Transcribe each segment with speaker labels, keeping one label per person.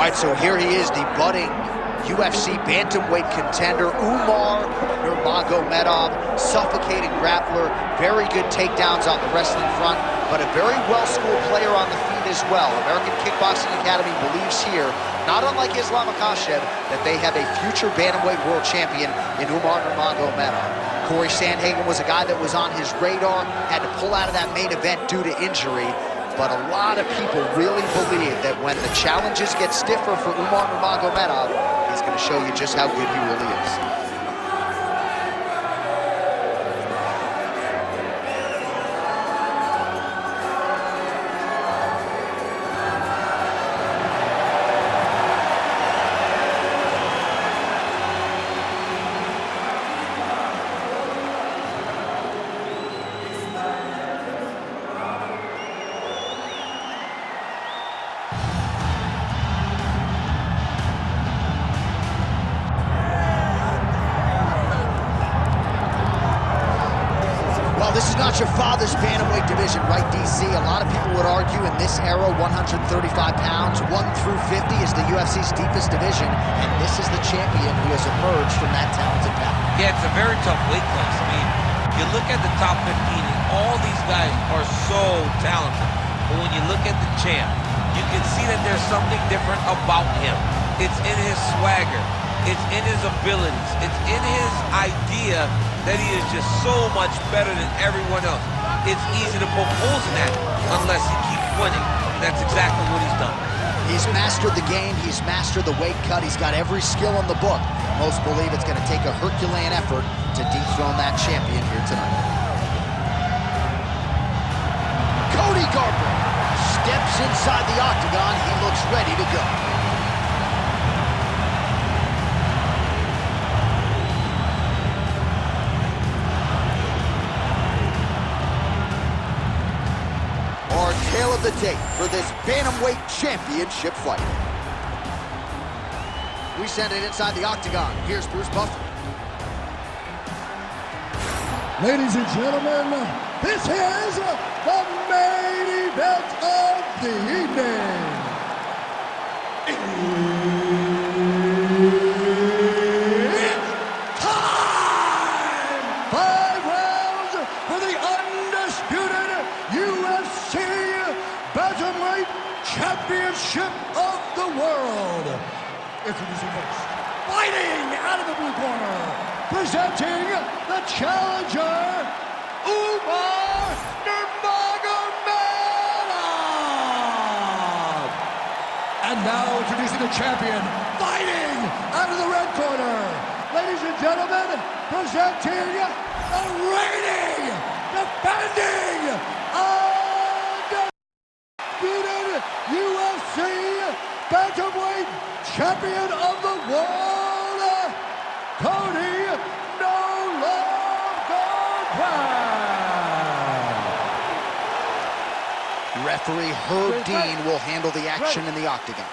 Speaker 1: right, so here he is, the budding UFC bantamweight contender, Umar Nurmagomedov, suffocating grappler, very good takedowns on the wrestling front, but a very well-schooled player on the feet as well. American Kickboxing Academy believes here, not unlike Islam Makhachev, that they have a future bantamweight world champion in Umar Nurmagomedov. Corey Sandhagen was a guy that was on his radar, had to pull out of that main event due to injury. But a lot of people really believe that when the challenges get stiffer for Umar Nurmagomedov, he's going to show you just how good he really is. This is not your father's bantamweight division, right, DC? A lot of people would argue in this era, 135 pounds, 1 through 50 is the UFC's deepest division, and this is the champion who has emerged from that talented pack.
Speaker 2: Yeah, it's a very tough weight class. I mean, you look at the top 15, and all these guys are so talented. But when you look at the champ, you can see that there's something different about him. It's in his swagger. It's in his abilities. It's in his idea that he is just so much better than everyone else. It's easy to poke holes in that unless he keeps winning. And that's exactly what he's done.
Speaker 1: He's mastered the game. He's mastered the weight cut. He's got every skill in the book. Most believe it's going to take a Herculean effort to dethrone that champion here tonight. Cody Garbrandt steps inside the octagon. He looks ready to go. Tale of the tape for this bantamweight championship fight. We send it inside the octagon. Here's Bruce Buffer.
Speaker 3: Ladies and gentlemen, this is the main event of the evening. It's time! 5 rounds for the undisputed UFC Bantamweight Championship of the World. Introducing first, fighting out of the blue corner, presenting the challenger, Umar Nurmagomedov. And now introducing the champion, fighting out of the red corner. Ladies and gentlemen, presenting the reigning, defending, UFC Bantamweight Champion of the World, Cody Garbrandt.
Speaker 1: Referee Herb Dean will handle the action in the octagon.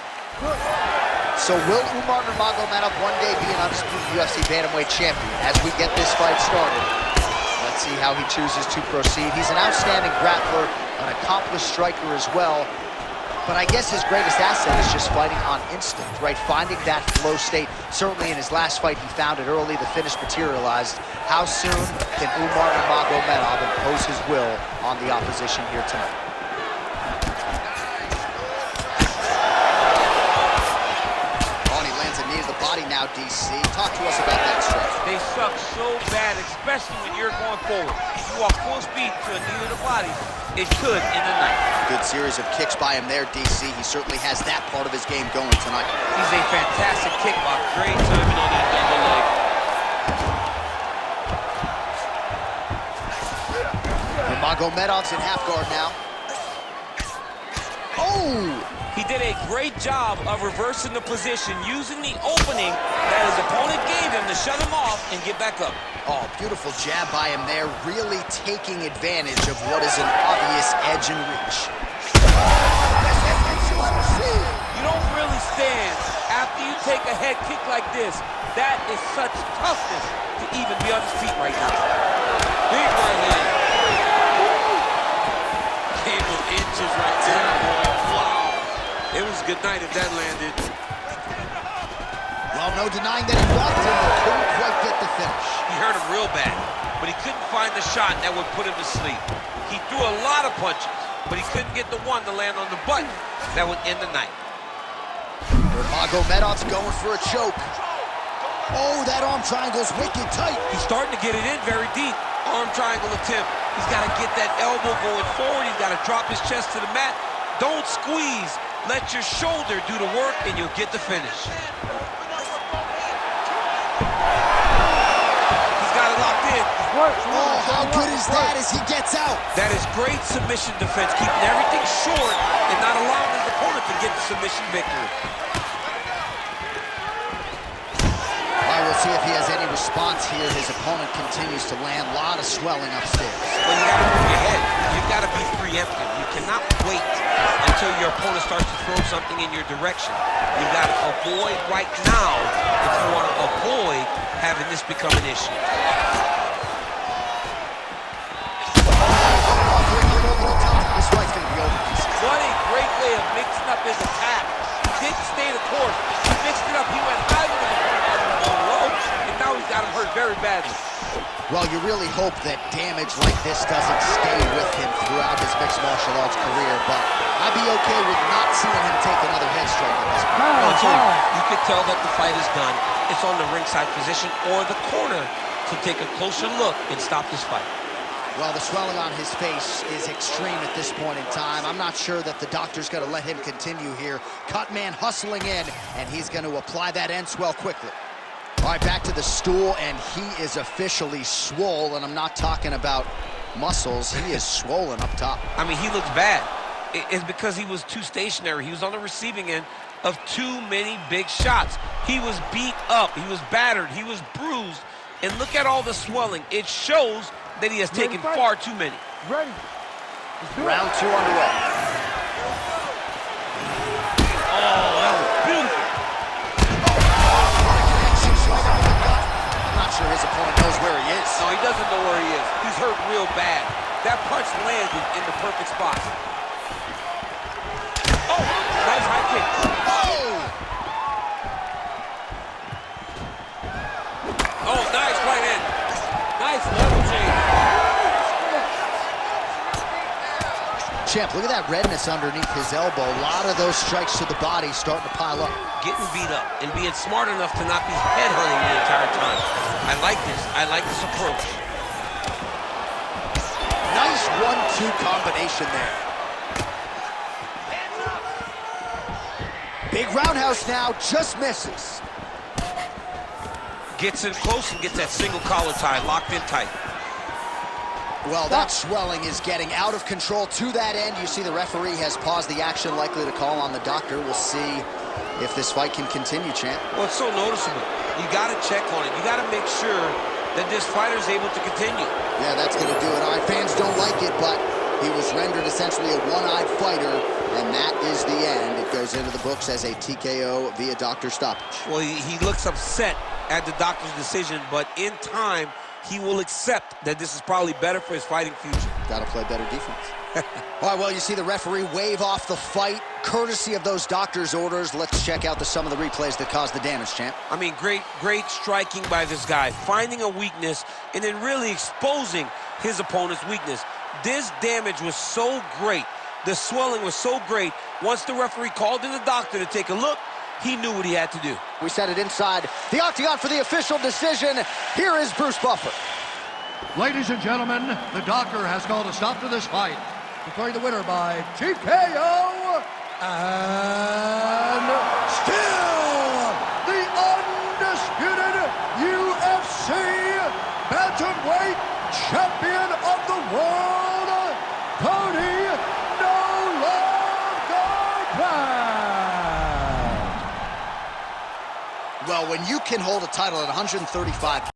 Speaker 1: So will Umar Nurmagomedov one day be an undisputed UFC Bantamweight champion? As we get this fight started, let's see how he chooses to proceed. He's an outstanding grappler, an accomplished striker as well. But I guess his greatest asset is just fighting on instinct, right? Finding that flow state. Certainly in his last fight, he found it early. The finish materialized. How soon can Umar Nurmagomedov impose his will on the opposition here tonight? Oh, and he lands a knee to the body now, DC. Talk to us about that strike.
Speaker 2: They suck so bad, especially when you're going forward. If you walk full speed to a knee to the body, it could end the night.
Speaker 1: Good series of kicks by him there, DC. He certainly has that part of his game going tonight.
Speaker 2: He's a fantastic kickboxer. Great timing on that double leg.
Speaker 1: Nurmagomedov's in half guard now. Oh!
Speaker 2: He did a great job of reversing the position, using the opening that his opponent gave him to shut him off and get back up.
Speaker 1: Oh, beautiful jab by him there, really taking advantage of what is an obvious edge and reach.
Speaker 2: You don't really stand after you take a head kick like this. That is such toughness to even be on his feet right now. Big right hand. Came with inches right there, boy. Wow. It was a good night if that landed.
Speaker 1: Well, no denying that he rocked him, but couldn't quite get the finish.
Speaker 2: He hurt him real bad, but he couldn't find the shot that would put him to sleep. He threw a lot of punches, but he couldn't get the one to land on the button that would end the night.
Speaker 1: Nurmagomedov's going for a choke. Oh, that arm triangle's wicked tight.
Speaker 2: He's starting to get it in very deep. Arm triangle attempt. He's got to get that elbow going forward. He's got to drop his chest to the mat. Don't squeeze. Let your shoulder do the work, and you'll get the finish. He's got it locked in.
Speaker 1: Oh, how good is that as he gets out?
Speaker 2: That is great submission defense, keeping everything short and not allowing his opponent to get the submission victory.
Speaker 1: All right, we'll see if he has any response here. His opponent continues to land. A lot of swelling upstairs.
Speaker 2: Well, you gotta move your head. You've got to be preemptive. You cannot wait until your opponent starts to throw something in your direction. You've got to avoid right now if you want to avoid having this become an issue.
Speaker 1: This fight's gonna be over.
Speaker 2: What a great way of mixing up his attack. He didn't stay the course. He mixed it up. He went high with his opponent low, and now he's got him hurt very badly.
Speaker 1: Well, you really hope that damage like this doesn't stay with him throughout his mixed martial arts career, but I'd be okay with not seeing him take another head strike at this point.
Speaker 2: You could tell that the fight is done. It's on the ringside position or the corner to take a closer look and stop this fight.
Speaker 1: Well, the swelling on his face is extreme at this point in time. I'm not sure that the doctor's going to let him continue here. Cut man hustling in, and he's going to apply that end swell quickly. All right, back to the stool, and he is officially swole, and I'm not talking about muscles. He is swollen up top.
Speaker 2: I mean, he looks bad. It's because he was too stationary. He was on the receiving end of too many big shots. He was beat up. He was battered. He was bruised. And look at all the swelling. It shows that he has taken far too many.
Speaker 3: Ready.
Speaker 1: Round 2 underway.
Speaker 2: Oh, that was beautiful.
Speaker 1: I'm not sure his opponent knows where he is.
Speaker 2: No, he doesn't know where he is. He's hurt real bad. That punch landed in the perfect spot. Oh, nice high kick. Oh, nice right in. Nice level change.
Speaker 1: Champ, look at that redness underneath his elbow. A lot of those strikes to the body starting to pile up.
Speaker 2: Getting beat up and being smart enough to not be head hunting the entire time. I like this. I like this approach.
Speaker 1: Nice 1-2 combination there. Big roundhouse now, just misses.
Speaker 2: Gets in close and gets that single collar tie locked in tight.
Speaker 1: Well, that swelling is getting out of control to that end. You see the referee has paused the action, likely to call on the doctor. We'll see if this fight can continue, champ.
Speaker 2: Well, it's so noticeable. You got to check on it. You got to make sure that this fighter's able to continue.
Speaker 1: Yeah, that's going to do it. All right, fans don't like it, but he was rendered essentially a one-eyed fighter, and that is the end. It goes into the books as a TKO via doctor stoppage.
Speaker 2: Well, he looks upset at the doctor's decision, but in time, he will accept that this is probably better for his fighting future.
Speaker 1: Got to play better defense. All right, well, you see the referee wave off the fight, courtesy of those doctor's orders. Let's check out some of the replays that caused the damage, champ.
Speaker 2: I mean, great striking by this guy, finding a weakness and then really exposing his opponent's weakness. This damage was so great. The swelling was so great. Once the referee called in the doctor to take a look, he knew what he had to do.
Speaker 1: We set it inside the octagon for the official decision. Here is Bruce Buffer.
Speaker 3: Ladies and gentlemen, the doctor has called a stop to this fight, declaring the winner by TKO, and still the undisputed UFC bantamweight champion of the world, Cody Garbrandt.
Speaker 1: Well, when you can hold a title at 135